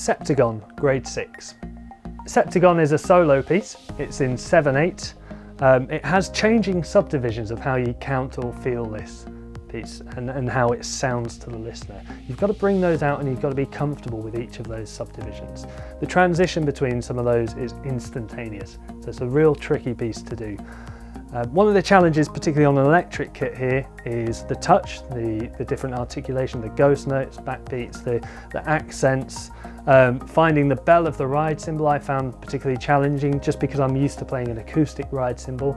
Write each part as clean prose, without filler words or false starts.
Sept-a-Gone, grade 6. Sept-a-Gone is a solo piece. It's in 7/8. It has changing subdivisions of how you count or feel this piece and how it sounds to the listener. You've got to bring those out and you've got to be comfortable with each of those subdivisions. The transition between some of those is instantaneous, so it's a real tricky piece to do. One of the challenges, particularly on an electric kit here, is the touch, the different articulation, the ghost notes, backbeats, the accents. Finding the bell of the ride cymbal I found particularly challenging, just because I'm used to playing an acoustic ride cymbal,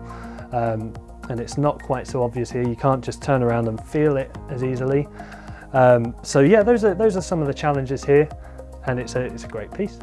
and it's not quite so obvious here. You can't just turn around and feel it as easily. So yeah, those are some of the challenges here, and it's a great piece.